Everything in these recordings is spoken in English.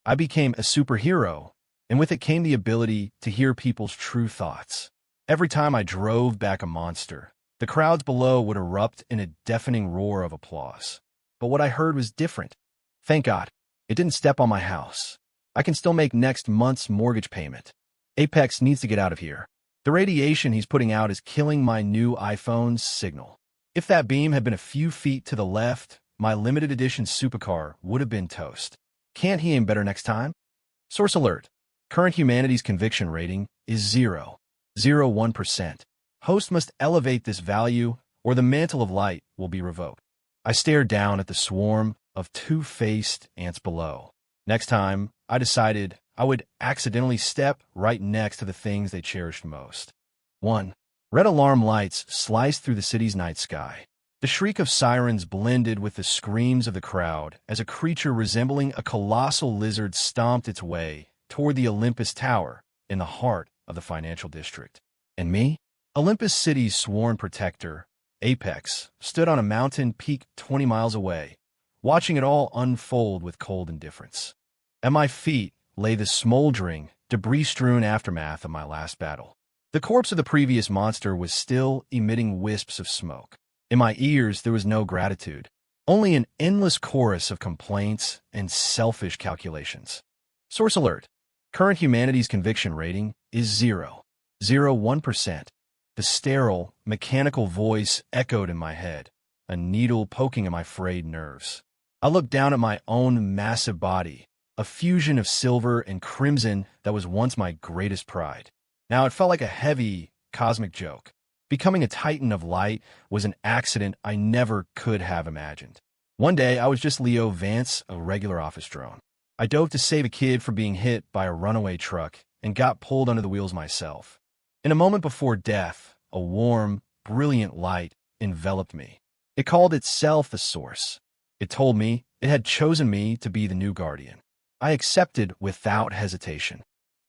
I became a superhero, and with it came the ability to hear people's true thoughts. Every time I drove back a monster, the crowds below would erupt in a deafening roar of applause. But what I heard was different. Thank God, it didn't step on my house. I can still make next month's mortgage payment. Apex needs to get out of here. The radiation he's putting out is killing my new iPhone's signal. If that beam had been a few feet to the left, my limited edition supercar would have been toast. Can't he aim better next time? Source alert. Current humanity's conviction rating is 0.01%. Host must elevate this value or the mantle of light will be revoked. I stared down at the swarm of two-faced ants below. Next time, I decided I would accidentally step right next to the things they cherished most. 1. Red alarm lights sliced through the city's night sky. The shriek of sirens blended with the screams of the crowd as a creature resembling a colossal lizard stomped its way toward the Olympus Tower in the heart of the financial district. And me? Olympus City's sworn protector, Apex, stood on a mountain peak 20 miles away, watching it all unfold with cold indifference. At my feet lay the smoldering, debris-strewn aftermath of my last battle. The corpse of the previous monster was still emitting wisps of smoke. In my ears, there was no gratitude, only an endless chorus of complaints and selfish calculations. Source alert. Current humanity's conviction rating is 0.01%. The sterile, mechanical voice echoed in my head, a needle poking at my frayed nerves. I looked down at my own massive body, a fusion of silver and crimson that was once my greatest pride. Now it felt like a heavy, cosmic joke. Becoming a titan of light was an accident I never could have imagined. One day, I was just Leo Vance, a regular office drone. I dove to save a kid from being hit by a runaway truck and got pulled under the wheels myself. In a moment before death, a warm, brilliant light enveloped me. It called itself the Source. It told me it had chosen me to be the new guardian. I accepted without hesitation.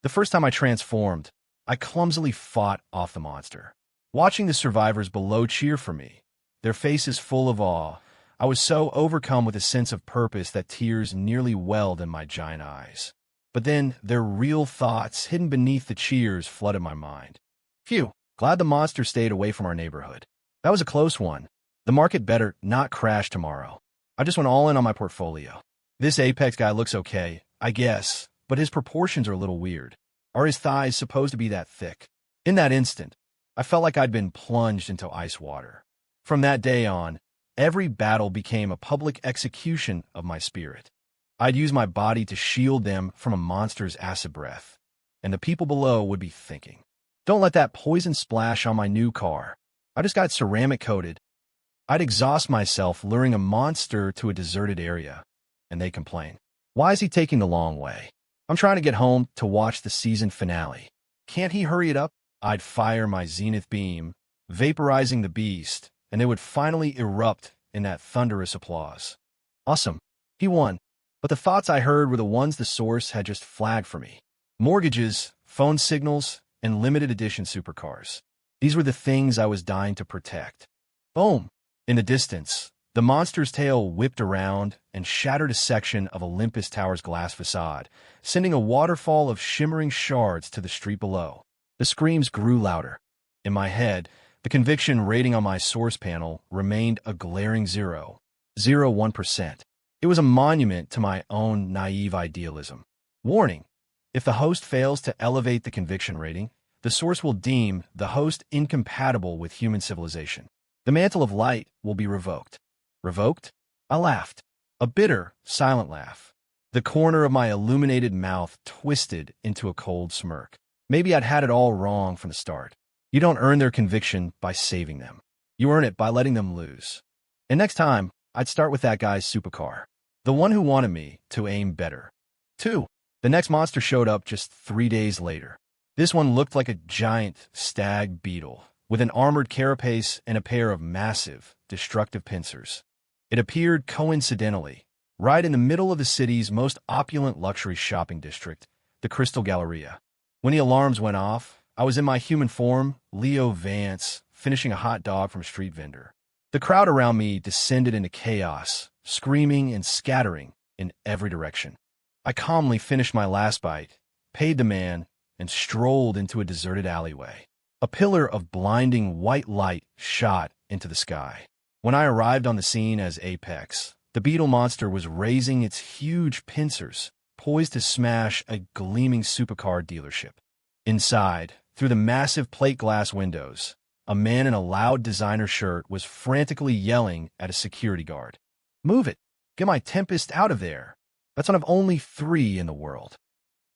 The first time I transformed, I clumsily fought off the monster. Watching the survivors below cheer for me, their faces full of awe, I was so overcome with a sense of purpose that tears nearly welled in my giant eyes. But then their real thoughts hidden beneath the cheers flooded my mind. Phew, glad the monster stayed away from our neighborhood. That was a close one. The market better not crash tomorrow. I just went all in on my portfolio. This Apex guy looks okay, I guess, but his proportions are a little weird. Are his thighs supposed to be that thick? In that instant, I felt like I'd been plunged into ice water. From that day on, every battle became a public execution of my spirit. I'd use my body to shield them from a monster's acid breath, and the people below would be thinking, don't let that poison splash on my new car. I just got ceramic coated. I'd exhaust myself luring a monster to a deserted area, and they complain. Why is he taking the long way? I'm trying to get home to watch the season finale. Can't he hurry it up? I'd fire my zenith beam, vaporizing the beast, and it would finally erupt in that thunderous applause. Awesome. He won. But the thoughts I heard were the ones the Source had just flagged for me. Mortgages, phone signals, and limited edition supercars. These were the things I was dying to protect. Boom! In the distance, the monster's tail whipped around and shattered a section of Olympus Tower's glass facade, sending a waterfall of shimmering shards to the street below. The screams grew louder. In my head, the conviction rating on my source panel remained a glaring 0.01%. It was a monument to my own naive idealism. Warning: if the host fails to elevate the conviction rating, the source will deem the host incompatible with human civilization. The mantle of light will be revoked. Revoked? I laughed. A bitter, silent laugh. The corner of my illuminated mouth twisted into a cold smirk. Maybe I'd had it all wrong from the start. You don't earn their conviction by saving them. You earn it by letting them lose. And next time, I'd start with that guy's supercar. The one who wanted me to aim better. 2. The next monster showed up just 3 days later. This one looked like a giant stag beetle, with an armored carapace and a pair of massive, destructive pincers. It appeared coincidentally, right in the middle of the city's most opulent luxury shopping district, the Crystal Galleria. When the alarms went off, I was in my human form, Leo Vance, finishing a hot dog from a street vendor. The crowd around me descended into chaos, screaming and scattering in every direction. I calmly finished my last bite, paid the man, and strolled into a deserted alleyway. A pillar of blinding white light shot into the sky. When I arrived on the scene as Apex, the beetle monster was raising its huge pincers, poised to smash a gleaming supercar dealership. Inside, through the massive plate glass windows, a man in a loud designer shirt was frantically yelling at a security guard. "Move it! Get my Tempest out of there! That's one of only 3 in the world."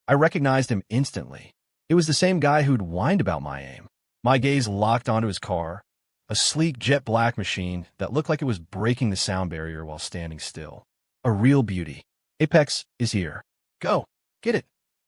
I recognized him instantly. It was the same guy who'd whined about my aim. My gaze locked onto his car, a sleek jet black machine that looked like it was breaking the sound barrier while standing still. A real beauty. "Apex is here. Go, get it."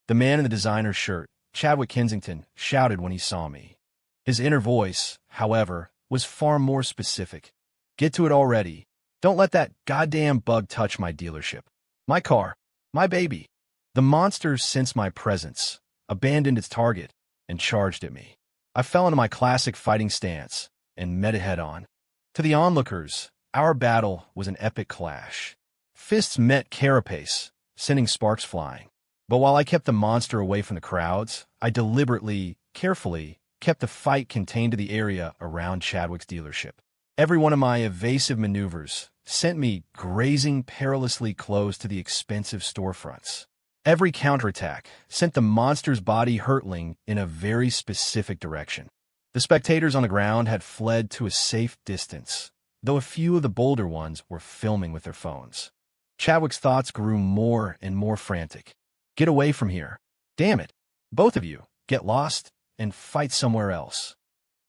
The man in the designer shirt, Chadwick Kensington, shouted when he saw me. His inner voice, however, was far more specific. "Get to it already. Don't let that goddamn bug touch my dealership. My car. My baby." The monster sensed my presence, abandoned its target, and charged at me. I fell into my classic fighting stance and met it head-on. To the onlookers, our battle was an epic clash. Fists met carapace, sending sparks flying. But while I kept the monster away from the crowds, I deliberately, carefully, kept the fight contained to the area around Chadwick's dealership. Every one of my evasive maneuvers sent me grazing perilously close to the expensive storefronts. Every counterattack sent the monster's body hurtling in a very specific direction. The spectators on the ground had fled to a safe distance, though a few of the bolder ones were filming with their phones. Chadwick's thoughts grew more and more frantic. "Get away from here. Damn it. Both of you, get lost and fight somewhere else."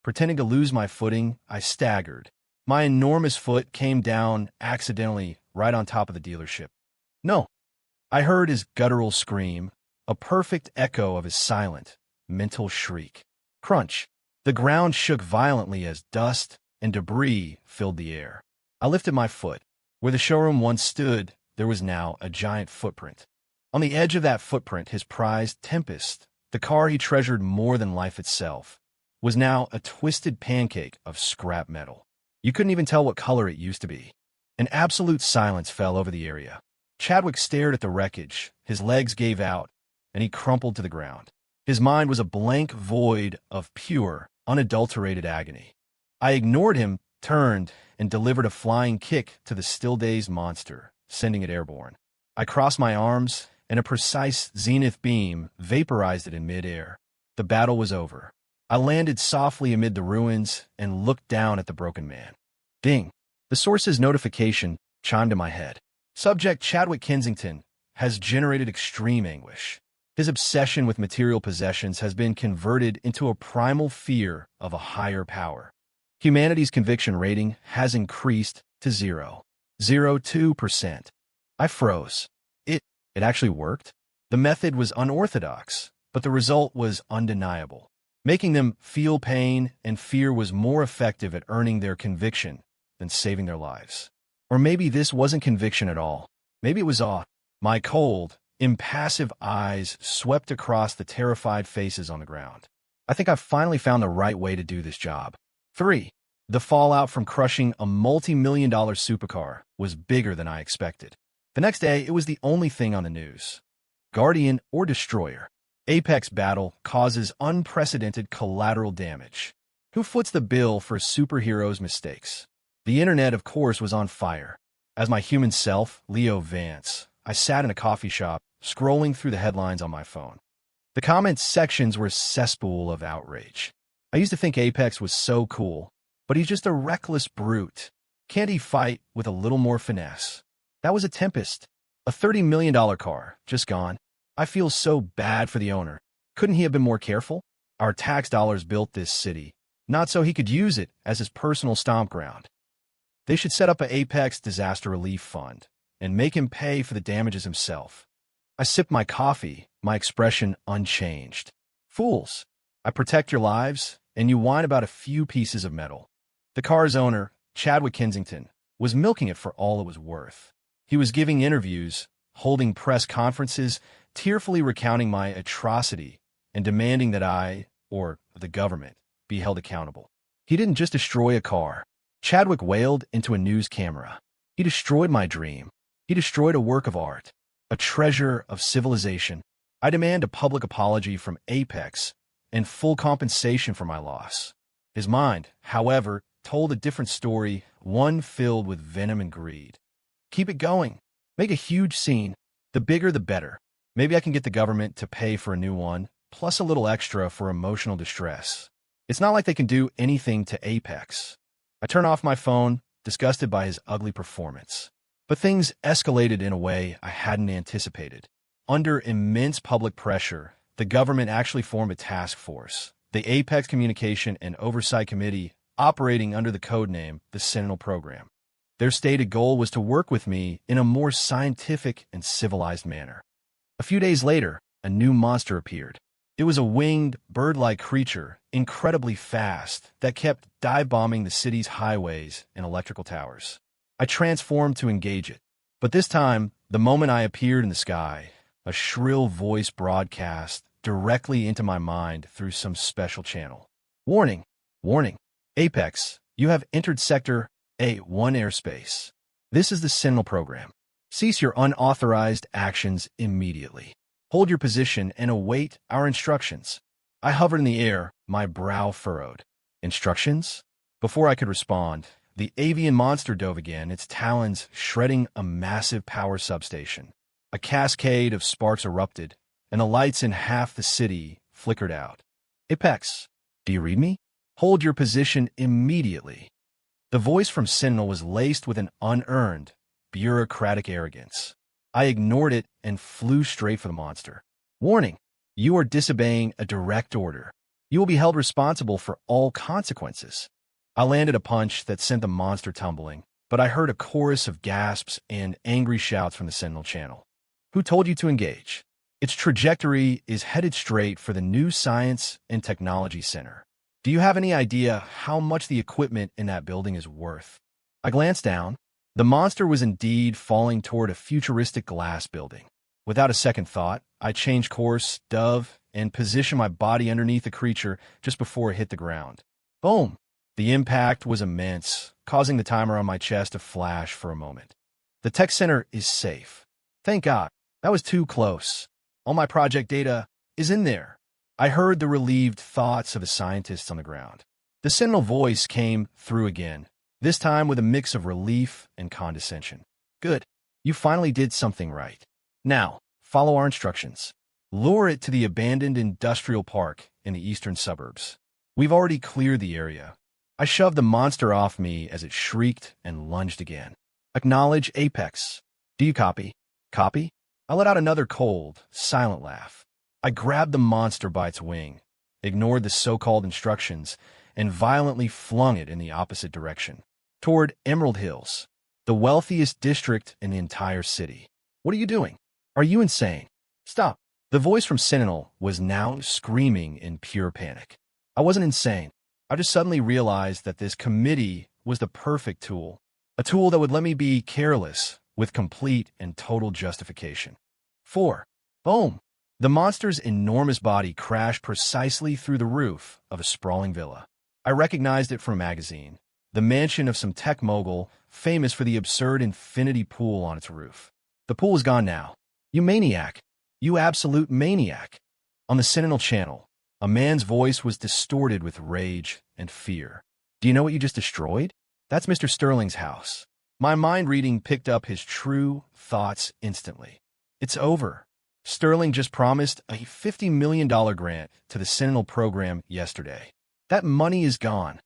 Pretending to lose my footing, I staggered. My enormous foot came down accidentally right on top of the dealership. "No." I heard his guttural scream, a perfect echo of his silent, mental shriek. Crunch. The ground shook violently as dust and debris filled the air. I lifted my foot. Where the showroom once stood, there was now a giant footprint. On the edge of that footprint, his prized Tempest, the car he treasured more than life itself, was now a twisted pancake of scrap metal. You couldn't even tell what color it used to be. An absolute silence fell over the area. Chadwick stared at the wreckage, his legs gave out, and he crumpled to the ground. His mind was a blank void of pure, unadulterated agony. I ignored him, turned, and delivered a flying kick to the still-dazed monster, sending it airborne. I crossed my arms, and a precise zenith beam vaporized it in midair. The battle was over. I landed softly amid the ruins and looked down at the broken man. Ding! The source's notification chimed in my head. Subject Chadwick Kensington has generated extreme anguish. His obsession with material possessions has been converted into a primal fear of a higher power. Humanity's conviction rating has increased to 0.02%. I froze. It actually worked. The method was unorthodox, but the result was undeniable. Making them feel pain and fear was more effective at earning their conviction than saving their lives. Or maybe this wasn't conviction at all. Maybe it was awe. My cold, impassive eyes swept across the terrified faces on the ground. I think I've finally found the right way to do this job. 3. The fallout from crushing a multi-million-dollar supercar was bigger than I expected. The next day, it was the only thing on the news. Guardian or Destroyer. Apex battle causes unprecedented collateral damage. Who foots the bill for a superhero's mistakes? The internet, of course, was on fire. As my human self, Leo Vance, I sat in a coffee shop, scrolling through the headlines on my phone. The comments sections were a cesspool of outrage. I used to think Apex was so cool, but he's just a reckless brute. Can't he fight with a little more finesse? That was a Tempest, a $30 million car, just gone. I feel so bad for the owner. Couldn't he have been more careful? Our tax dollars built this city, not so he could use it as his personal stomp ground. They should set up an Apex Disaster Relief Fund and make him pay for the damages himself. I sipped my coffee, my expression unchanged. Fools, I protect your lives, and you whine about a few pieces of metal. The car's owner, Chadwick Kensington, was milking it for all it was worth. He was giving interviews, holding press conferences, tearfully recounting my atrocity and demanding that I, or the government, be held accountable. He didn't just destroy a car. Chadwick wailed into a news camera. He destroyed my dream. He destroyed a work of art. a treasure of civilization. I demand a public apology from Apex and full compensation for my loss. His mind, however, told a different story, one filled with venom and greed. Keep it going. Make a huge scene. The bigger the better. Maybe I can get the government to pay for a new one, plus a little extra for emotional distress. It's not like they can do anything to Apex. I turn off my phone, disgusted by his ugly performance. But things escalated in a way I hadn't anticipated. Under immense public pressure, the government actually formed a task force, the Apex Communication and Oversight Committee, operating under the codename the Sentinel Program. Their stated goal was to work with me in a more scientific and civilized manner. A few days later, a new monster appeared. It was a winged, bird-like creature, incredibly fast, that kept dive-bombing the city's highways and electrical towers. I transformed to engage it. But this time, the moment I appeared in the sky, a shrill voice broadcast directly into my mind through some special channel. Warning! Warning! Apex, you have entered Sector A1 airspace. This is the Sentinel Program. Cease your unauthorized actions immediately. Hold your position and await our instructions. I hovered in the air, my brow furrowed. Instructions? Before I could respond, the avian monster dove again, its talons shredding a massive power substation. A cascade of sparks erupted, and the lights in half the city flickered out. Apex, do you read me? Hold your position immediately. The voice from Sentinel was laced with an unearned, bureaucratic arrogance. I ignored it and flew straight for the monster. Warning, you are disobeying a direct order. You will be held responsible for all consequences. I landed a punch that sent the monster tumbling, but I heard a chorus of gasps and angry shouts from the Sentinel channel. Who told you to engage? Its trajectory is headed straight for the new Science and Technology Center. Do you have any idea how much the equipment in that building is worth? I glanced down. The monster was indeed falling toward a futuristic glass building. Without a second thought, I changed course, dove, and positioned my body underneath the creature just before it hit the ground. Boom! The impact was immense, causing the timer on my chest to flash for a moment. The tech center is safe. Thank God. That was too close. All my project data is in there. I heard the relieved thoughts of the scientists on the ground. The Sentinel voice came through again, this time with a mix of relief and condescension. Good. You finally did something right. Now, follow our instructions. Lure it to the abandoned industrial park in the eastern suburbs. We've already cleared the area. I shoved the monster off me as it shrieked and lunged again. Acknowledge Apex. Do you copy? Copy? I let out another cold, silent laugh. I grabbed the monster by its wing, ignored the so-called instructions, and violently flung it in the opposite direction, toward Emerald Hills, the wealthiest district in the entire city. What are you doing? Are you insane? Stop. The voice from Sentinel was now screaming in pure panic. I wasn't insane. I just suddenly realized that this committee was the perfect tool, a tool that would let me be careless with complete and total justification. 4. Boom! The monster's enormous body crashed precisely through the roof of a sprawling villa. I recognized it from a magazine, the mansion of some tech mogul famous for the absurd infinity pool on its roof. The pool is gone now. You maniac! You absolute maniac! On the Sentinel channel, a man's voice was distorted with rage and fear. Do you know what you just destroyed? That's Mr. Sterling's house. My mind reading picked up his true thoughts instantly. It's over. Sterling just promised a $50 million grant to the Sentinel program yesterday. That money is gone.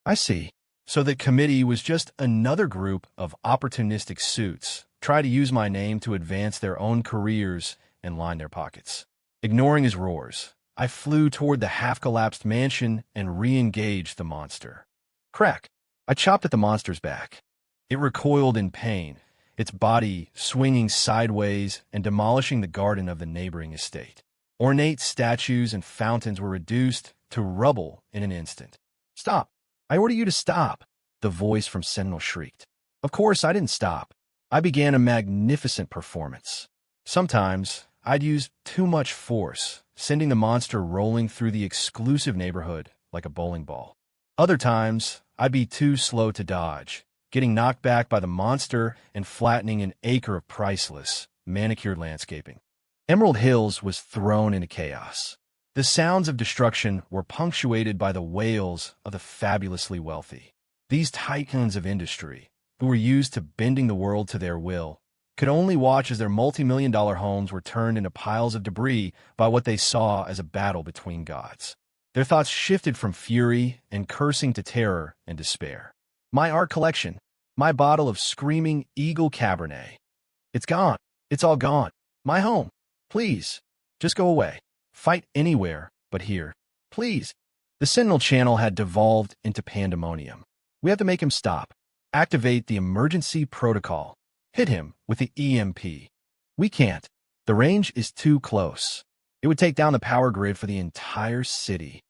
I see. So the committee was just another group of opportunistic suits try to use my name to advance their own careers and line their pockets. Ignoring his roars, I flew toward the half-collapsed mansion and re-engaged the monster. Crack! I chopped at the monster's back. It recoiled in pain, its body swinging sideways and demolishing the garden of the neighboring estate. Ornate statues and fountains were reduced to rubble in an instant. Stop! I order you to stop! The voice from Sentinel shrieked. Of course, I didn't stop. I began a magnificent performance. Sometimes, I'd use too much force, sending the monster rolling through the exclusive neighborhood like a bowling ball. Other times, I'd be too slow to dodge, getting knocked back by the monster and flattening an acre of priceless, manicured landscaping. Emerald Hills was thrown into chaos. The sounds of destruction were punctuated by the wails of the fabulously wealthy. These tycoons of industry, who were used to bending the world to their will, could only watch as their multi-million-dollar homes were turned into piles of debris by what they saw as a battle between gods. Their thoughts shifted from fury and cursing to terror and despair. My art collection, my bottle of screaming Eagle Cabernet. It's gone. It's all gone. My home. Please, just go away. Fight anywhere but here. Please. The Sentinel channel had devolved into pandemonium. We have to make him stop. Activate the emergency protocol. Hit him with the EMP. We can't. The range is too close. It would take down the power grid for the entire city.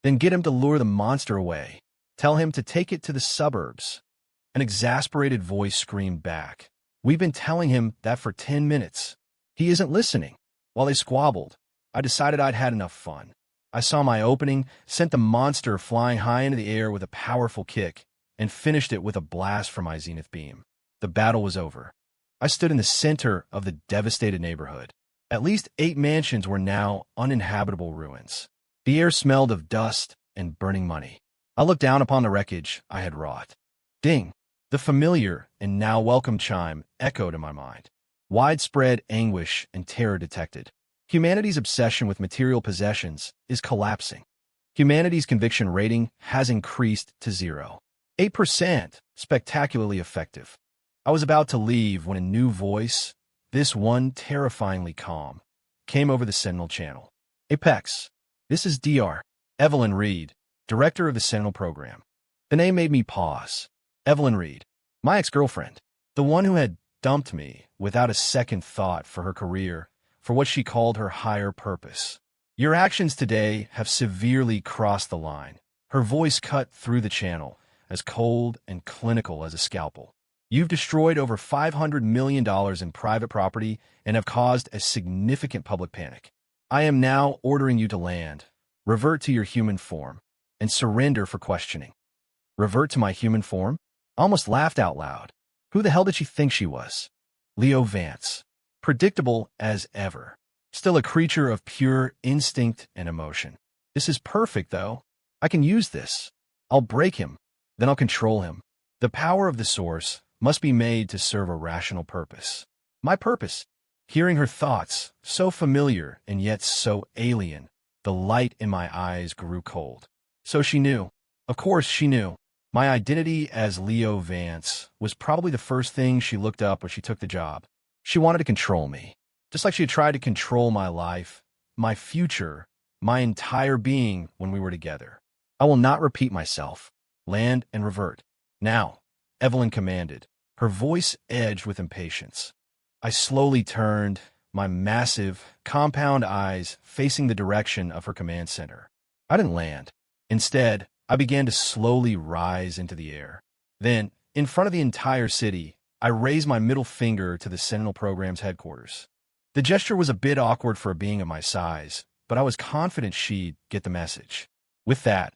Then get him to lure the monster away. Tell him to take it to the suburbs. An exasperated voice screamed back. We've been telling him that for 10 minutes. He isn't listening. While they squabbled, I decided I'd had enough fun. I saw my opening, sent the monster flying high into the air with a powerful kick, and finished it with a blast from my zenith beam. The battle was over. I stood in the center of the devastated neighborhood. At least 8 mansions were now uninhabitable ruins. The air smelled of dust and burning money. I looked down upon the wreckage I had wrought. Ding! The familiar and now welcome chime echoed in my mind. Widespread anguish and terror detected. Humanity's obsession with material possessions is collapsing. Humanity's conviction rating has increased to 0. 8%, spectacularly effective. I was about to leave when a new voice, this one terrifyingly calm, came over the Sentinel channel. Apex, this is Dr. Evelyn Reed, director of the Sentinel program. The name made me pause. Evelyn Reed, my ex-girlfriend, the one who had dumped me without a second thought for her career, for what she called her higher purpose. Your actions today have severely crossed the line. Her voice cut through the channel, as cold and clinical as a scalpel. You've destroyed over $500 million in private property and have caused a significant public panic. I am now ordering you to land, revert to your human form, and surrender for questioning. Revert to my human form? I almost laughed out loud. Who the hell did she think she was? Leo Vance. Predictable as ever. Still a creature of pure instinct and emotion. This is perfect, though. I can use this. I'll break him. Then I'll control him. The power of the source must be made to serve a rational purpose. My purpose? Hearing her thoughts, so familiar and yet so alien, the light in my eyes grew cold. So she knew. Of course she knew. My identity as Leo Vance was probably the first thing she looked up when she took the job. She wanted to control me, just like she had tried to control my life, my future, my entire being when we were together. I will not repeat myself. Land and revert. Now, Evelyn commanded, her voice edged with impatience. I slowly turned, my massive, compound eyes facing the direction of her command center. I didn't land. Instead, I began to slowly rise into the air. Then, in front of the entire city, I raised my middle finger to the Sentinel program's headquarters. The gesture was a bit awkward for a being of my size, but I was confident she'd get the message. With that,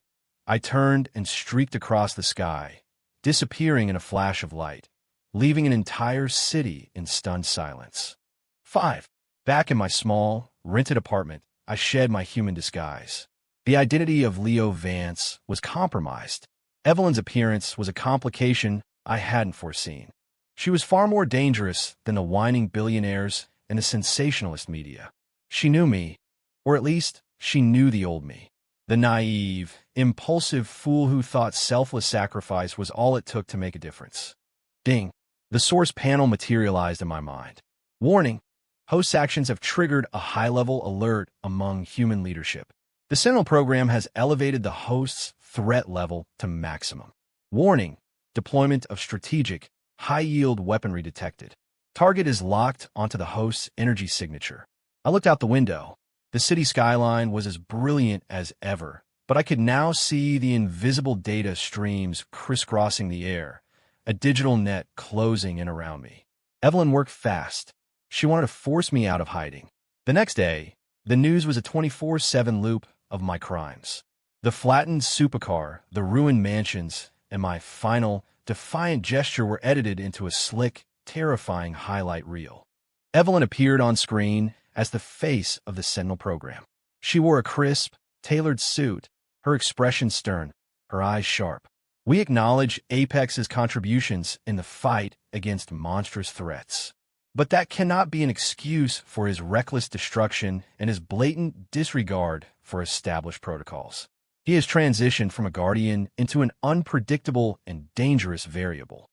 I turned and streaked across the sky, disappearing in a flash of light, leaving an entire city in stunned silence. 5. Back in my small, rented apartment, I shed my human disguise. The identity of Leo Vance was compromised. Evelyn's appearance was a complication I hadn't foreseen. She was far more dangerous than the whining billionaires and the sensationalist media. She knew me, or at least she knew the old me. The naive, impulsive fool who thought selfless sacrifice was all it took to make a difference. Ding. The source panel materialized in my mind. Warning. Host actions have triggered a high-level alert among human leadership. The Sentinel program has elevated the host's threat level to maximum. Warning. Deployment of strategic, high-yield weaponry detected. Target is locked onto the host's energy signature. I looked out the window. The city skyline was as brilliant as ever, but I could now see the invisible data streams crisscrossing the air, a digital net closing in around me. Evelyn worked fast. She wanted to force me out of hiding. The next day, the news was a 24/7 loop of my crimes. The flattened supercar, the ruined mansions, and my final, defiant gesture were edited into a slick, terrifying highlight reel. Evelyn appeared on screen as the face of the Sentinel program. She wore a crisp, tailored suit, her expression stern, her eyes sharp. We acknowledge Apex's contributions in the fight against monstrous threats. But that cannot be an excuse for his reckless destruction and his blatant disregard for established protocols. He has transitioned from a guardian into an unpredictable and dangerous variable.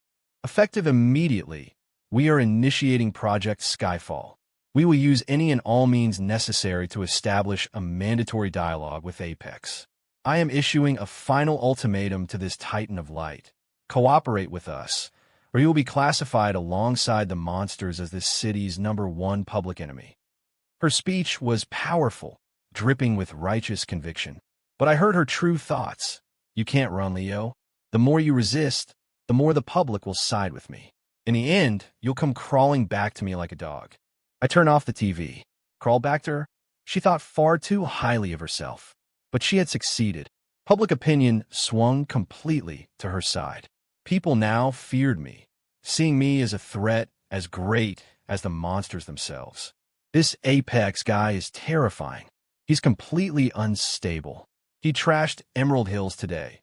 Effective immediately, we are initiating Project Skyfall. We will use any and all means necessary to establish a mandatory dialogue with Apex. I am issuing a final ultimatum to this Titan of Light. Cooperate with us, or you will be classified alongside the monsters as this city's #1 public enemy. Her speech was powerful, dripping with righteous conviction. But I heard her true thoughts. You can't run, Leo. The more you resist, the more the public will side with me. In the end, you'll come crawling back to me like a dog. I turn off the TV. Crawl back to her? She thought far too highly of herself. But she had succeeded. Public opinion swung completely to her side. People now feared me, seeing me as a threat as great as the monsters themselves. This Apex guy is terrifying. He's completely unstable. He trashed Emerald Hills today.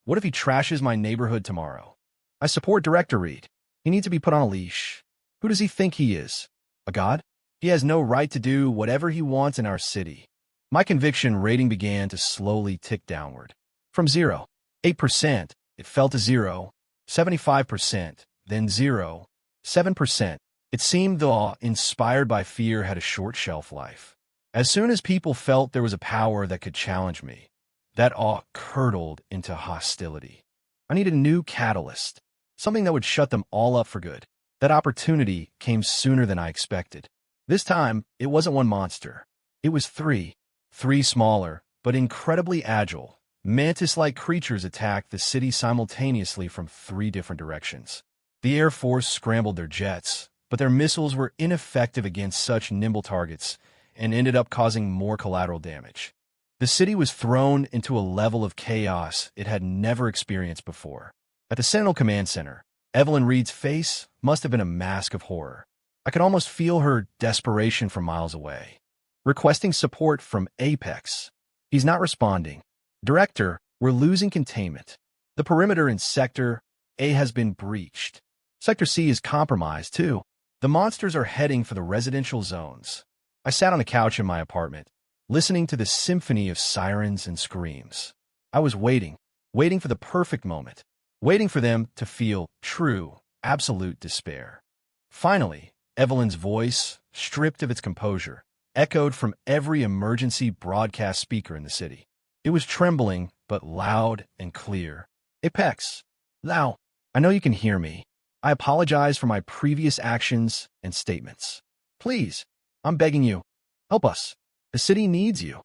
What if he trashes my neighborhood tomorrow? I support Director Reed. He needs to be put on a leash. Who does he think he is? A god? He has no right to do whatever he wants in our city. My conviction rating began to slowly tick downward. From 0, 8%, it fell to 0, 75%, then 0, 7%. It seemed the awe inspired by fear had a short shelf life. As soon as people felt there was a power that could challenge me, that awe curdled into hostility. I needed a new catalyst, something that would shut them all up for good. That opportunity came sooner than I expected. This time, it wasn't one monster. It was three. Three smaller, but incredibly agile, mantis-like creatures attacked the city simultaneously from 3 different directions. The Air Force scrambled their jets, but their missiles were ineffective against such nimble targets and ended up causing more collateral damage. The city was thrown into a level of chaos it had never experienced before. At the Sentinel Command Center, Evelyn Reed's face must have been a mask of horror. I could almost feel her desperation from miles away. Requesting support from Apex. He's not responding. Director, we're losing containment. The perimeter in Sector A has been breached. Sector C is compromised, too. The monsters are heading for the residential zones. I sat on the couch in my apartment, listening to the symphony of sirens and screams. I was waiting for the perfect moment, waiting for them to feel true, absolute despair. Finally, Evelyn's voice, stripped of its composure, echoed from every emergency broadcast speaker in the city. It was trembling, but loud and clear. Apex, Lau, I know you can hear me. I apologize for my previous actions and statements. Please, I'm begging you, help us. The city needs you.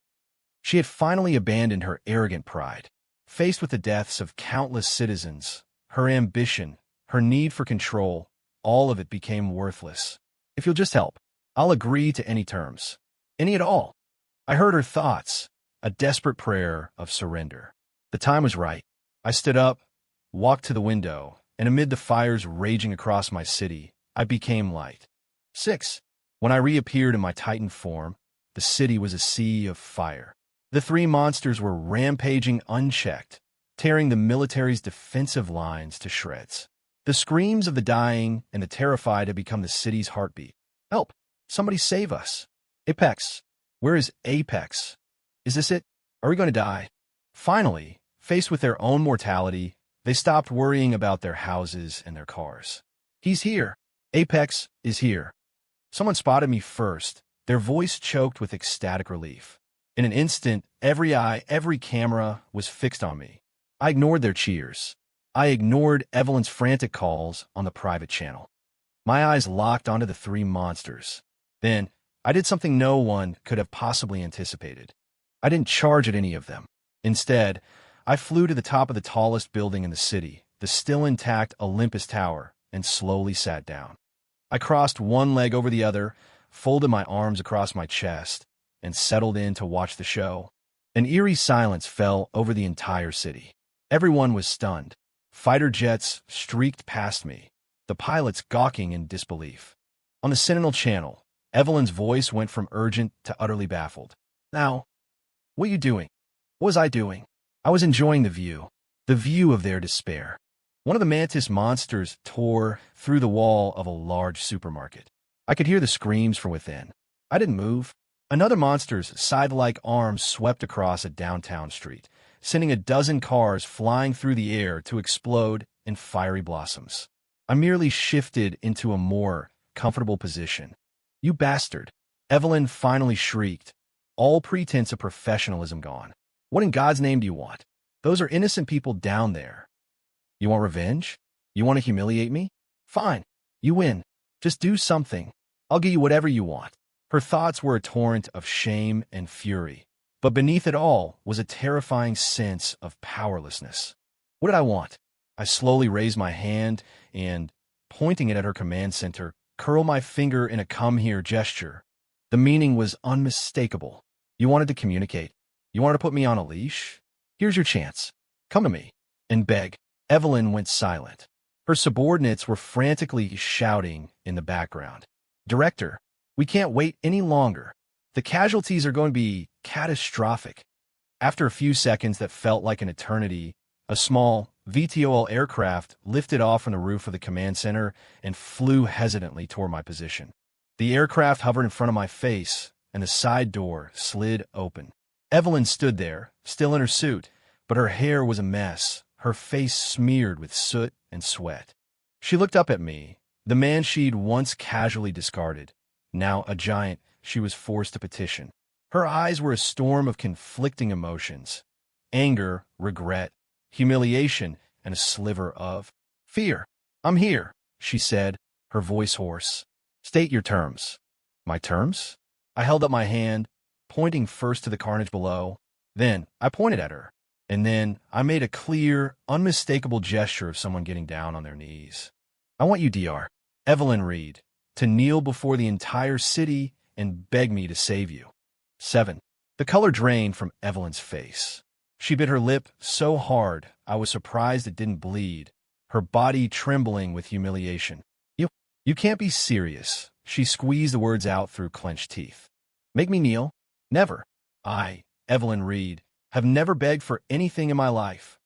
She had finally abandoned her arrogant pride. Faced with the deaths of countless citizens, her ambition, her need for control, all of it became worthless. If you'll just help, I'll agree to any terms. Any at all. I heard her thoughts, a desperate prayer of surrender. The time was right. I stood up, walked to the window, and amid the fires raging across my city, I became light. 6. When I reappeared in my Titan form, the city was a sea of fire. The 3 monsters were rampaging unchecked, tearing the military's defensive lines to shreds. The screams of the dying and the terrified had become the city's heartbeat. Help! Somebody save us! Apex! Where is Apex? Is this it? Are we going to die? Finally, faced with their own mortality, they stopped worrying about their houses and their cars. He's here. Apex is here. Someone spotted me first, their voice choked with ecstatic relief. In an instant, every eye, every camera was fixed on me. I ignored their cheers. I ignored Evelyn's frantic calls on the private channel. My eyes locked onto the 3 monsters. Then, I did something no one could have possibly anticipated. I didn't charge at any of them. Instead, I flew to the top of the tallest building in the city, the still intact Olympus Tower, and slowly sat down. I crossed one leg over the other, folded my arms across my chest, and settled in to watch the show. An eerie silence fell over the entire city. Everyone was stunned. Fighter jets streaked past me, the pilots gawking in disbelief. On the Sentinel channel, Evelyn's voice went from urgent to utterly baffled. Now, what are you doing? What was I doing? I was enjoying the view of their despair. One of the mantis monsters tore through the wall of a large supermarket. I could hear the screams from within. I didn't move. Another monster's scythe-like arms swept across a downtown street, sending a dozen cars flying through the air to explode in fiery blossoms. I merely shifted into a more comfortable position. You bastard! Evelyn finally shrieked, all pretense of professionalism gone. What in God's name do you want? Those are innocent people down there. You want revenge? You want to humiliate me? Fine. You win. Just do something. I'll give you whatever you want. Her thoughts were a torrent of shame and fury, but beneath it all was a terrifying sense of powerlessness. What did I want? I slowly raised my hand and, pointing it at her command center, curled my finger in a come here gesture. The meaning was unmistakable. You wanted to communicate. You wanted to put me on a leash? Here's your chance. Come to me and beg. Evelyn went silent. Her subordinates were frantically shouting in the background. Director, we can't wait any longer. The casualties are going to be catastrophic. After a few seconds that felt like an eternity, a small VTOL aircraft lifted off from the roof of the command center and flew hesitantly toward my position. The aircraft hovered in front of my face, and the side door slid open. Evelyn stood there, still in her suit, but her hair was a mess, her face smeared with soot and sweat. She looked up at me, the man she'd once casually discarded, now a giant she was forced to petition. Her eyes were a storm of conflicting emotions: anger, regret, humiliation, and a sliver of fear. I'm here, she said, her voice hoarse. State your terms. My terms? I held up my hand, pointing first to the carnage below. Then I pointed at her, and then I made a clear, unmistakable gesture of someone getting down on their knees. I want you, Dr. Evelyn Reed, to kneel before the entire city and beg me to save you. 7. The color drained from Evelyn's face. She bit her lip so hard I was surprised it didn't bleed, her body trembling with humiliation. You can't be serious. She squeezed the words out through clenched teeth. Make me kneel? Never. I, Evelyn Reed, have never begged for anything in my life.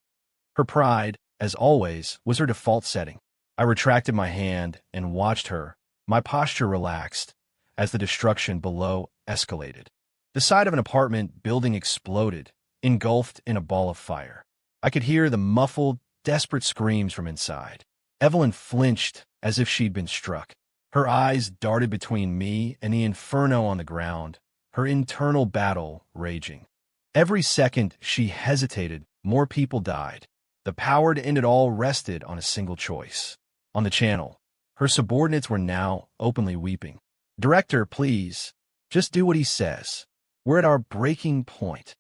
Her pride, as always, was her default setting. I retracted my hand and watched her, my posture relaxed, as the destruction below escalated. The side of an apartment building exploded, engulfed in a ball of fire. I could hear the muffled, desperate screams from inside. Evelyn flinched as if she'd been struck. Her eyes darted between me and the inferno on the ground, her internal battle raging. Every second she hesitated, more people died. The power to end it all rested on a single choice. On the channel, her subordinates were now openly weeping. Director, please, just do what he says. We're at our breaking point.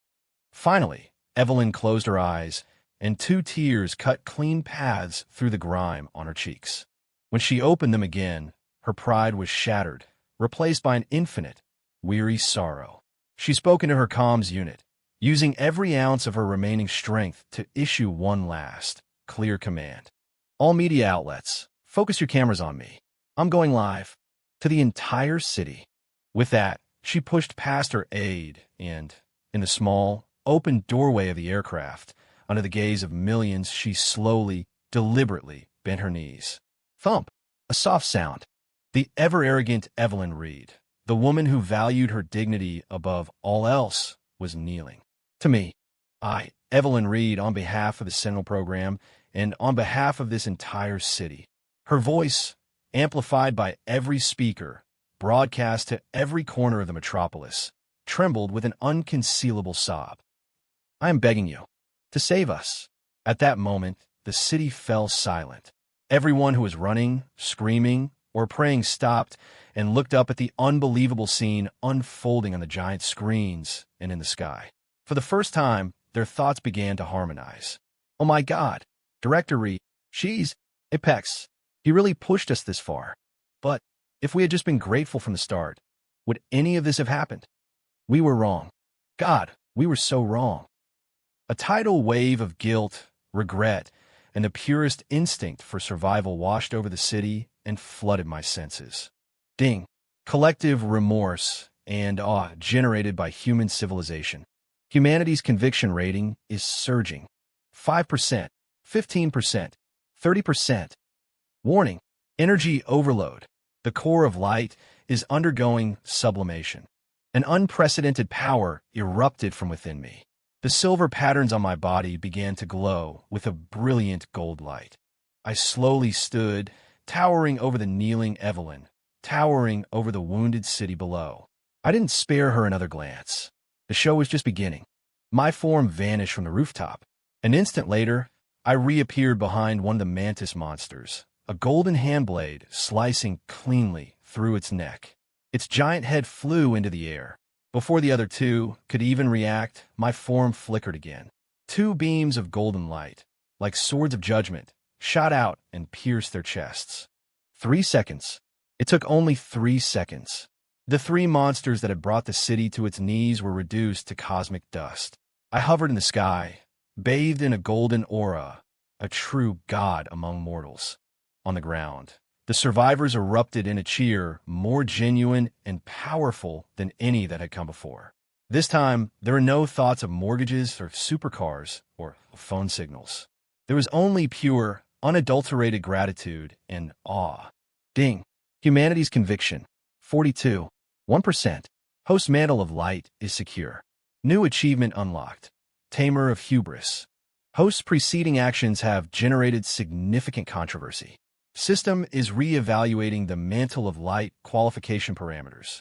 Finally, Evelyn closed her eyes, and 2 tears cut clean paths through the grime on her cheeks. When she opened them again, her pride was shattered, replaced by an infinite, weary sorrow. She spoke into her comms unit, using every ounce of her remaining strength to issue one last, clear command. All media outlets, focus your cameras on me. I'm going live to the entire city. With that, she pushed past her aide and, in the small, open doorway of the aircraft, under the gaze of millions, she slowly, deliberately bent her knees. Thump! A soft sound. The ever-arrogant Evelyn Reed, the woman who valued her dignity above all else, was kneeling. To me, I, Evelyn Reed, on behalf of the Sentinel program and on behalf of this entire city. Her voice, amplified by every speaker, broadcast to every corner of the metropolis, trembled with an unconcealable sob. I am begging you to save us. At that moment, the city fell silent. Everyone who was running, screaming, or praying stopped and looked up at the unbelievable scene unfolding on the giant screens and in the sky. For the first time, their thoughts began to harmonize. Oh my God, Director Reed, she's Apex. He really pushed us this far. But if we had just been grateful from the start, would any of this have happened? We were wrong. God, we were so wrong. A tidal wave of guilt, regret, and the purest instinct for survival washed over the city and flooded my senses. Ding. Collective remorse and awe generated by human civilization. Humanity's conviction rating is surging. 5%, 15%, 30%. Warning. Energy overload. The core of light is undergoing sublimation. An unprecedented power erupted from within me. The silver patterns on my body began to glow with a brilliant gold light. I slowly stood, towering over the kneeling Evelyn, towering over the wounded city below. I didn't spare her another glance. The show was just beginning. My form vanished from the rooftop. An instant later, I reappeared behind one of the mantis monsters, a golden handblade slicing cleanly through its neck. Its giant head flew into the air. Before the other two could even react, my form flickered again. Two beams of golden light, like swords of judgment, shot out and pierced their chests. 3 seconds. It took only 3 seconds. The three monsters that had brought the city to its knees were reduced to cosmic dust. I hovered in the sky, bathed in a golden aura, a true god among mortals. On the ground, the survivors erupted in a cheer more genuine and powerful than any that had come before. This time, there were no thoughts of mortgages or supercars or phone signals. There was only pure, unadulterated gratitude and awe. Ding. Humanity's conviction. 42. 1%. Host mantle of light is secure. New achievement unlocked. Tamer of hubris. Host's preceding actions have generated significant controversy. System is re-evaluating the mantle of light qualification parameters.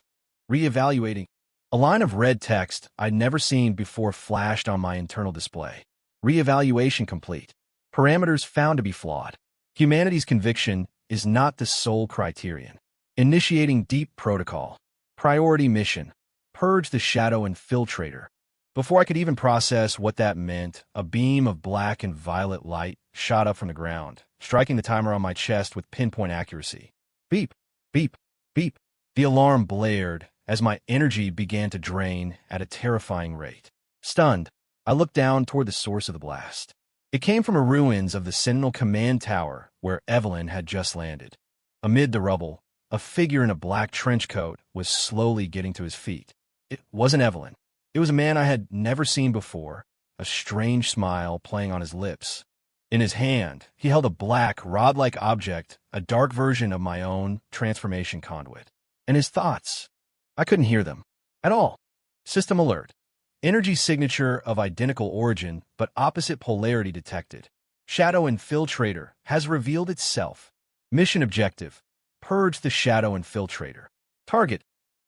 Re-evaluating. A line of red text I'd never seen before flashed on my internal display. Re-evaluation complete. Parameters found to be flawed. Humanity's conviction is not the sole criterion. Initiating deep protocol. Priority mission. Purge the shadow infiltrator. Before I could even process what that meant, a beam of black and violet light shot up from the ground, striking the timer on my chest with pinpoint accuracy. Beep, beep, beep. The alarm blared as my energy began to drain at a terrifying rate. Stunned, I looked down toward the source of the blast. It came from the ruins of the Sentinel Command Tower where Evelyn had just landed. Amid the rubble, a figure in a black trench coat was slowly getting to his feet. It wasn't Evelyn. It was a man I had never seen before, a strange smile playing on his lips. In his hand, he held a black, rod-like object, a dark version of my own transformation conduit. And his thoughts, I couldn't hear them at all. System alert. Energy signature of identical origin, but opposite polarity detected. Shadow infiltrator has revealed itself. Mission objective. Purge the shadow infiltrator. Target.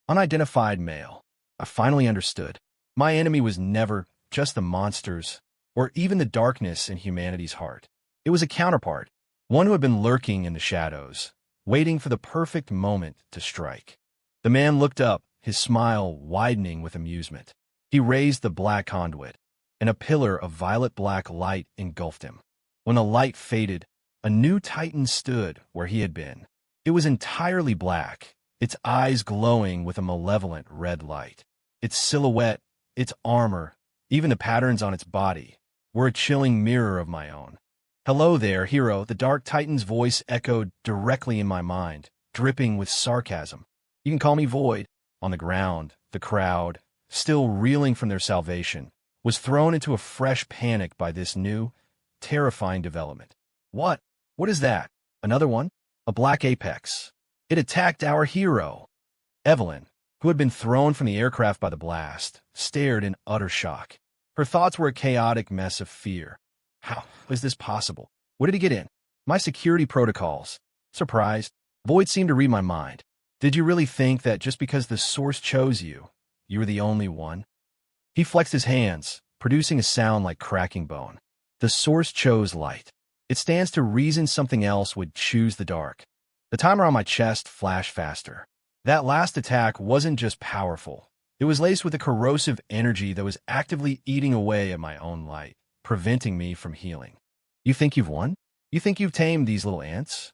Unidentified male. I finally understood. My enemy was never just the monsters, or even the darkness in humanity's heart. It was a counterpart, one who had been lurking in the shadows, waiting for the perfect moment to strike. The man looked up, his smile widening with amusement. He raised the black conduit, and a pillar of violet-black light engulfed him. When the light faded, a new titan stood where he had been. It was entirely black, its eyes glowing with a malevolent red light. Its silhouette, its armor, even the patterns on its body, were a chilling mirror of my own. "Hello there, hero," the Dark Titan's voice echoed directly in my mind, dripping with sarcasm. "You can call me Void." On the ground, the crowd, still reeling from their salvation, was thrown into a fresh panic by this new, terrifying development. What? What is that? Another one? A black apex. It attacked our hero. Evelyn, who had been thrown from the aircraft by the blast, stared in utter shock. Her thoughts were a chaotic mess of fear. How was this possible? What did he get in? My security protocols. Surprised, Void seemed to read my mind. Did you really think that just because the source chose you, you were the only one? He flexed his hands, producing a sound like cracking bone. The source chose light. It stands to reason something else would choose the dark. The timer on my chest flashed faster. That last attack wasn't just powerful. It was laced with a corrosive energy that was actively eating away at my own light, preventing me from healing. You think you've won? You think you've tamed these little ants?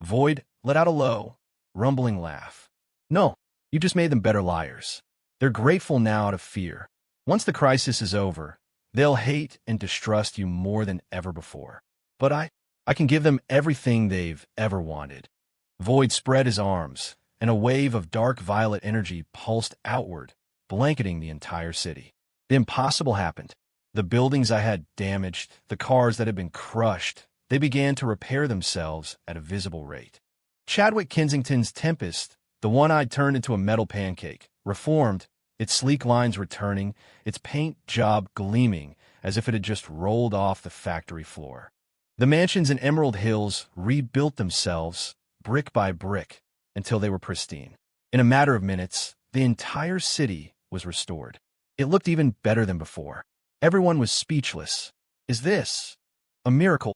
Void let out a low, rumbling laugh. No, you just made them better liars. They're grateful now out of fear. Once the crisis is over, they'll hate and distrust you more than ever before. But I can give them everything they've ever wanted. Void spread his arms, and a wave of dark violet energy pulsed outward, blanketing the entire city. The impossible happened. The buildings I had damaged, the cars that had been crushed, they began to repair themselves at a visible rate. Chadwick Kensington's Tempest, the one I'd turned into a metal pancake, reformed, its sleek lines returning, its paint job gleaming as if it had just rolled off the factory floor. The mansions in Emerald Hills rebuilt themselves, brick by brick, until they were pristine. In a matter of minutes, the entire city was restored. It looked even better than before. Everyone was speechless. Is this a miracle?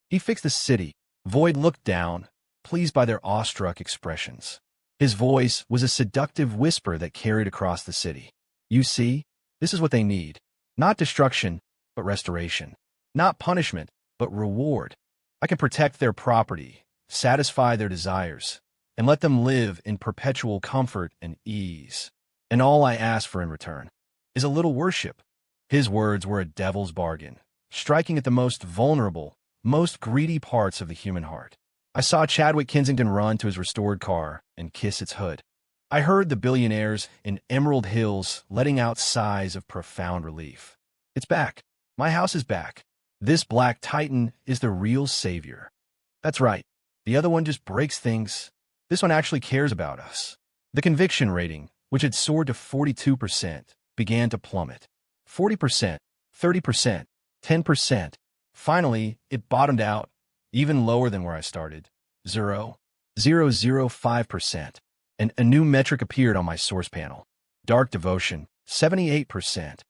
He fixed the city. Void looked down, pleased by their awestruck expressions. His voice was a seductive whisper that carried across the city. You see, this is what they need. Not destruction, but restoration. Not punishment, but reward. I can protect their property, satisfy their desires, and let them live in perpetual comfort and ease. And all I ask for in return is a little worship. His words were a devil's bargain, striking at the most vulnerable, most greedy parts of the human heart. I saw Chadwick Kensington run to his restored car and kiss its hood. I heard the billionaires in Emerald Hills letting out sighs of profound relief. It's back. My house is back. This black titan is the real savior. That's right. The other one just breaks things. This one actually cares about us. The conviction rating, which had soared to 42%, began to plummet. 40%, 30%, 10%. Finally, it bottomed out, even lower than where I started. 0.005%. And a new metric appeared on my source panel. Dark devotion, 78%.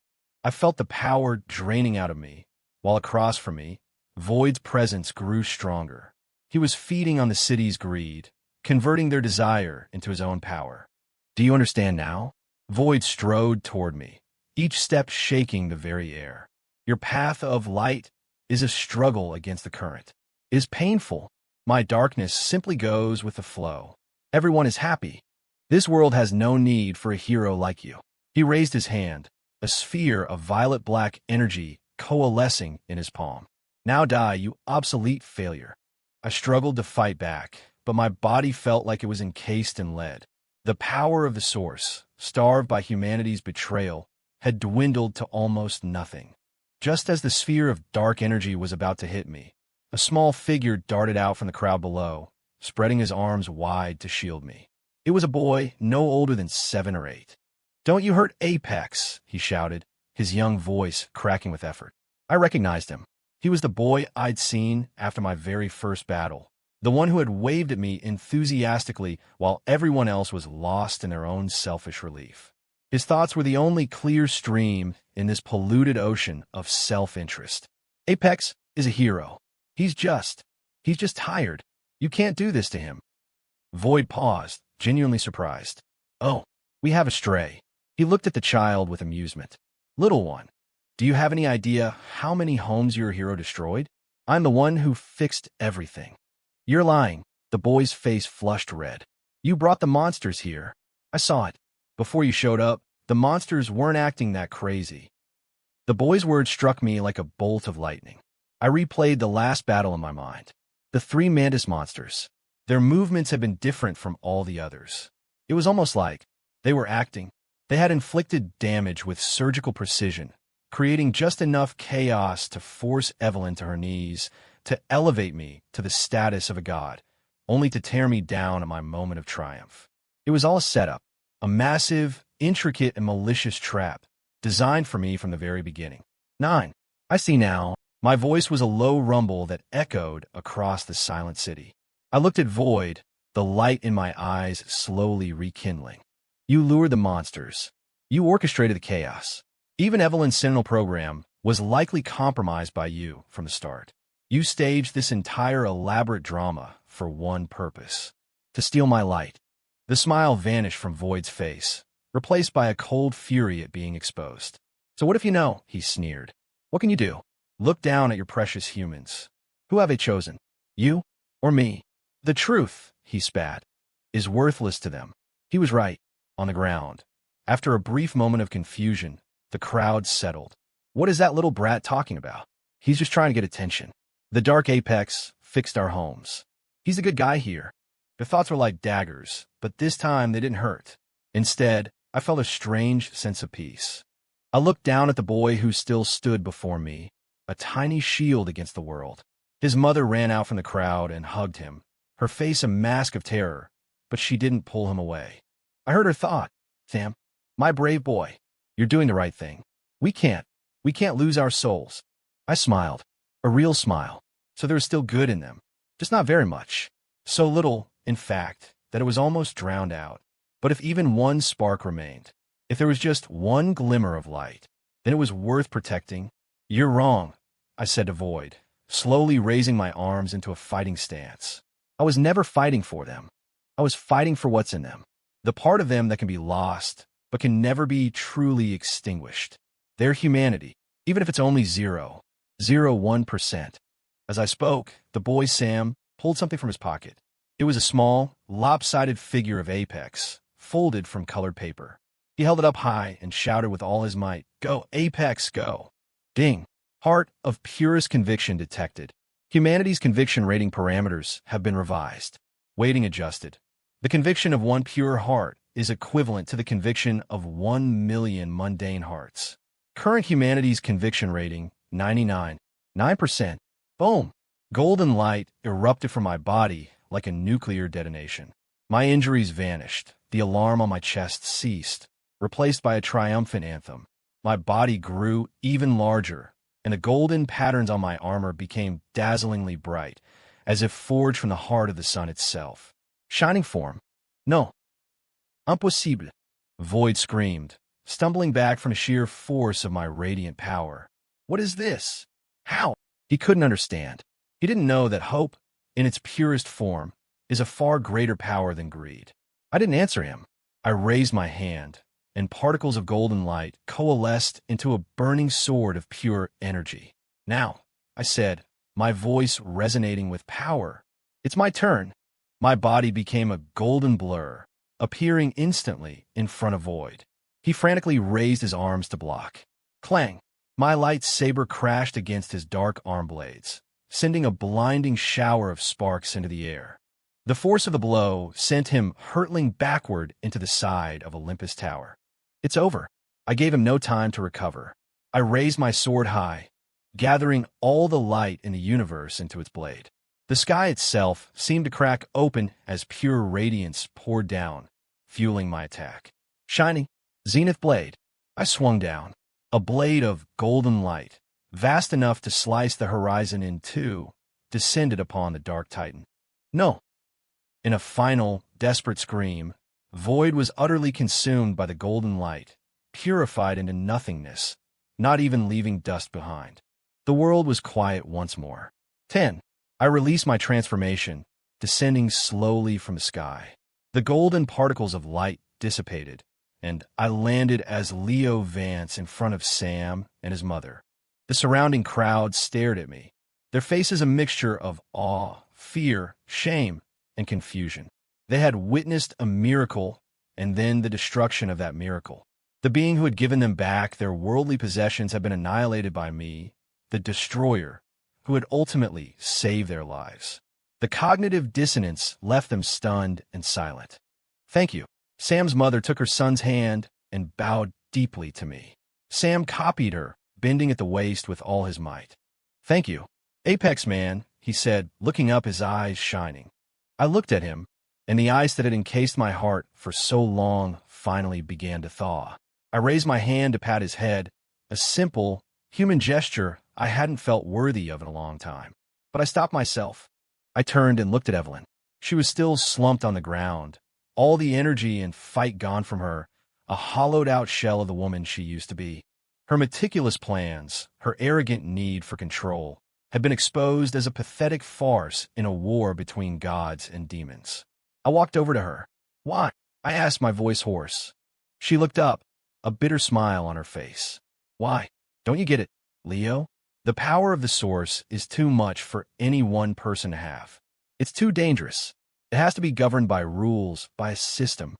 I felt the power draining out of me, while across from me, Void's presence grew stronger. He was feeding on the city's greed, converting their desire into his own power. Do you understand now? Void strode toward me, each step shaking the very air. Your path of light is a struggle against the current. It is painful. My darkness simply goes with the flow. Everyone is happy. This world has no need for a hero like you. He raised his hand, a sphere of violet-black energy coalescing in his palm. Now die, you obsolete failure. I struggled to fight back, but my body felt like it was encased in lead. The power of the source, starved by humanity's betrayal, had dwindled to almost nothing. Just as the sphere of dark energy was about to hit me, a small figure darted out from the crowd below, spreading his arms wide to shield me. It was a boy no older than 7 or 8. "Don't you hurt Apex," he shouted, his young voice cracking with effort. I recognized him. He was the boy I'd seen after my very first battle, the one who had waved at me enthusiastically while everyone else was lost in their own selfish relief. His thoughts were the only clear stream in this polluted ocean of self-interest. Apex is a hero. He's just tired. You can't do this to him. Void paused, genuinely surprised. Oh, we have a stray. He looked at the child with amusement. Little one, do you have any idea how many homes your hero destroyed? I'm the one who fixed everything. You're lying. The boy's face flushed red. You brought the monsters here. I saw it. Before you showed up, the monsters weren't acting that crazy. The boy's words struck me like a bolt of lightning. I replayed the last battle in my mind. The 3 mantis monsters. Their movements had been different from all the others. It was almost like they were acting. They had inflicted damage with surgical precision, creating just enough chaos to force Evelyn to her knees, to elevate me to the status of a god, only to tear me down at my moment of triumph. It was all a setup, a massive, intricate, and malicious trap, designed for me from the very beginning. 9. I see now. My voice was a low rumble that echoed across the silent city. I looked at Void, the light in my eyes slowly rekindling. You lured the monsters. You orchestrated the chaos. Even Evelyn's Sentinel program was likely compromised by you from the start. You staged this entire elaborate drama for one purpose: to steal my light. The smile vanished from Void's face, replaced by a cold fury at being exposed. So what if you know? He sneered. What can you do? Look down at your precious humans. Who have they chosen? You or me? The truth, he spat, is worthless to them. He was right. On the ground, after a brief moment of confusion, the crowd settled. What is that little brat talking about? He's just trying to get attention. The dark Apex fixed our homes. He's a good guy here. Their thoughts were like daggers, but this time they didn't hurt. Instead, I felt a strange sense of peace. I looked down at the boy who still stood before me, a tiny shield against the world. His mother ran out from the crowd and hugged him, her face a mask of terror, but she didn't pull him away. I heard her thought, "Sam, my brave boy, you're doing the right thing. We can't lose our souls." I smiled, a real smile, so there was still good in them, just not very much. So little, in fact, that it was almost drowned out. But if even one spark remained, if there was just one glimmer of light, then it was worth protecting. "You're wrong," I said to Void, slowly raising my arms into a fighting stance. I was never fighting for them. I was fighting for what's in them, the part of them that can be lost, but can never be truly extinguished. Their humanity, even if it's only 0.01%. As I spoke, the boy Sam pulled something from his pocket. It was a small, lopsided figure of Apex, folded from colored paper. He held it up high and shouted with all his might, "Go, Apex, go!" Ding! Heart of purest conviction detected. Humanity's conviction rating parameters have been revised. Weighting adjusted. The conviction of one pure heart is equivalent to the conviction of 1 million mundane hearts. Current humanity's conviction rating, 99.9%. Boom! Golden light erupted from my body like a nuclear detonation. My injuries vanished. The alarm on my chest ceased, replaced by a triumphant anthem. My body grew even larger, and the golden patterns on my armor became dazzlingly bright, as if forged from the heart of the sun itself. Shining form. No. Impossible. Void screamed, stumbling back from the sheer force of my radiant power. What is this? How? He couldn't understand. He didn't know that hope, in its purest form, is a far greater power than greed. I didn't answer him. I raised my hand, and particles of golden light coalesced into a burning sword of pure energy. "Now," I said, my voice resonating with power. "It's my turn." My body became a golden blur, appearing instantly in front of Void. He frantically raised his arms to block. Clang! My light saber crashed against his dark arm blades, sending a blinding shower of sparks into the air. The force of the blow sent him hurtling backward into the side of Olympus Tower. "It's over." I gave him no time to recover. I raised my sword high, gathering all the light in the universe into its blade. The sky itself seemed to crack open as pure radiance poured down, fueling my attack. Shining, zenith blade. I swung down. A blade of golden light, vast enough to slice the horizon in two, descended upon the dark titan. No! In a final, desperate scream, Void was utterly consumed by the golden light, purified into nothingness, not even leaving dust behind. The world was quiet once more. 10. I released my transformation, descending slowly from the sky. The golden particles of light dissipated, and I landed as Leo Vance in front of Sam and his mother. The surrounding crowd stared at me, their faces a mixture of awe, fear, shame, and confusion. They had witnessed a miracle and then the destruction of that miracle. The being who had given them back their worldly possessions had been annihilated by me, the destroyer, who had ultimately saved their lives. The cognitive dissonance left them stunned and silent. "Thank you." Sam's mother took her son's hand and bowed deeply to me. Sam copied her, bending at the waist with all his might. "Thank you, Apex Man," he said, looking up, his eyes shining. I looked at him, and the ice that had encased my heart for so long finally began to thaw. I raised my hand to pat his head, a simple, human gesture I hadn't felt worthy of in a long time. But I stopped myself. I turned and looked at Evelyn. She was still slumped on the ground, all the energy and fight gone from her, a hollowed-out shell of the woman she used to be. Her meticulous plans, her arrogant need for control, had been exposed as a pathetic farce in a war between gods and demons. I walked over to her. "Why?" I asked, my voice hoarse. She looked up, a bitter smile on her face. "Why? Don't you get it, Leo? The power of the source is too much for any one person to have. It's too dangerous. It has to be governed by rules, by a system.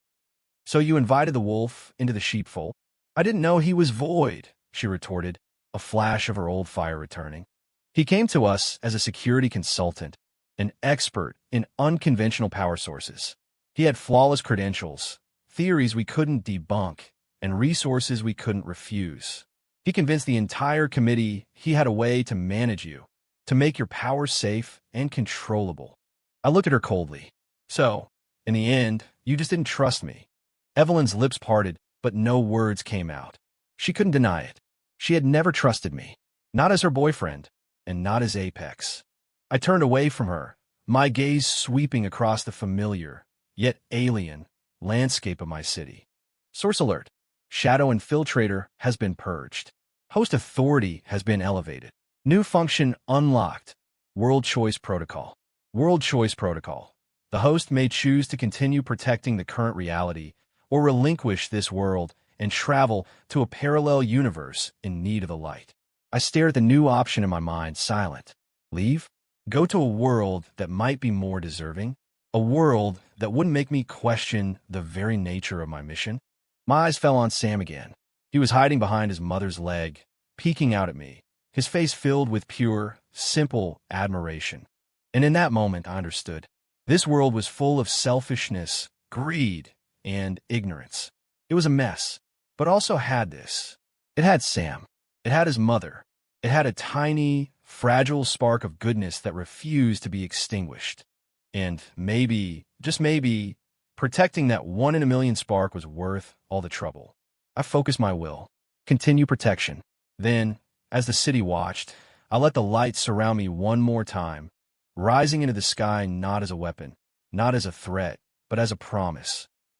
So you invited the wolf into the sheepfold?" "I didn't know he was Void," she retorted, a flash of her old fire returning. "He came to us as a security consultant, an expert in unconventional power sources. He had flawless credentials, theories we couldn't debunk, and resources we couldn't refuse. He convinced the entire committee he had a way to manage you, to make your power safe and controllable. I looked at her coldly. So, in the end, you just didn't trust me. Evelyn's lips parted, but no words came out. She couldn't deny it. She had never trusted me, not as her boyfriend, and not as Apex. I turned away from her, my gaze sweeping across the familiar, yet alien, landscape of my city. Source alert. Shadow infiltrator has been purged. Host authority has been elevated. New function unlocked. World choice protocol. World choice protocol. The host may choose to continue protecting the current reality or relinquish this world and travel to a parallel universe in need of the light. I stared at the new option in my mind, silent. Leave? Go to a world that might be more deserving? A world that wouldn't make me question the very nature of my mission? My eyes fell on Sam again. He was hiding behind his mother's leg, peeking out at me, his face filled with pure, simple admiration. And in that moment, I understood. This world was full of selfishness, greed, and ignorance. It was a mess, but also had this. It had Sam. It had his mother. It had a tiny, fragile spark of goodness that refused to be extinguished. And maybe, just maybe, protecting that 1 in a million spark was worth all the trouble. I focused my will. Continue protection. Then, as the city watched, I let the light surround me one more time, rising into the sky not as a weapon, not as a threat, but as a promise.